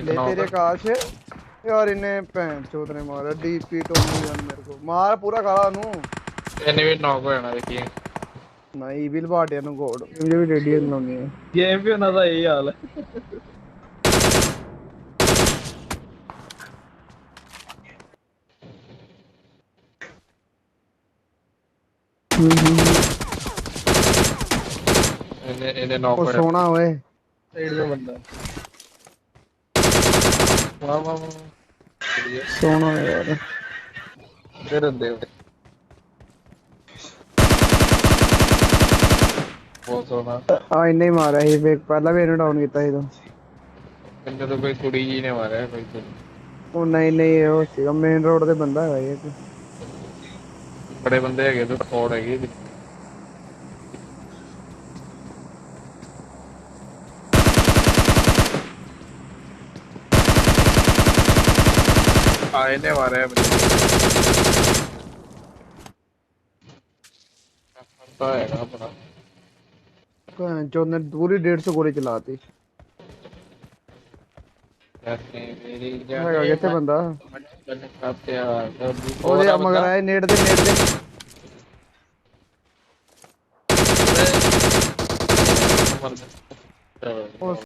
ले तेरे आकाश यार इन्हें भैन चोद ने मारा डीपी टोनी गन मेरे को मार पूरा काला नु ਇਹਨੇ ਵੀ ਨੌਕ ਹੋ ਜਾਣਾ ਦੇਖੀ ना इविल बाटिया नु गोड मुझे भी रेडियन लानी है ਗੇਮ ਵੀ ਉਹਨਾਂ ਦਾ ਇਹੀ ਹਾਲ ਹੈ ਇਹਨੇ ਨੌਕ ओ ਹੋ ਜਾਣਾ सोना ओए ਸਾਈਡ ਦਾ ਬੰਦਾ ਵਾਹ ਵਾਹ ਵਾਹ सोना यार ਫਿਰ ਹੁੰਦੇ ਬਹੁਤ ਸੋਹਣਾ आ इन्हें ही मारा ही पहला भी इन्हें डाउन किया ही तो ਮੈਨੂੰ ਤਾਂ ਕੋਈ ਕੁੜੀ ਜੀ ਨੇ ਮਾਰਿਆ ਕੋਈ ਉਹ ਨਹੀਂ ਨਹੀਂ ਉਹ ਸੀਗਾ ਮੇਨ ਰੋਡ ਤੇ ਬੰਦਾ ਹੈਗਾ ਇਹ ਬੜੇ ਬੰਦੇ ਹੈਗੇ ਤੇ ਸਪੋਰਟ ਹੈਗੀ ਆਏ ਨੇ ਮਾਰਿਆ ਪਤਾ ਹੈਗਾ ਆਪਣਾ जो ने पूरी 150 गोली चलाती ਮੇਰੀ ਹੈਗਾ ਕਿੱਥੇ ਬੰਦਾ ਖਾਤਿਆ ਉਹਦੇ ਮਗਰ ਆਏ ਨੇੜ ਦੇ ਉਹ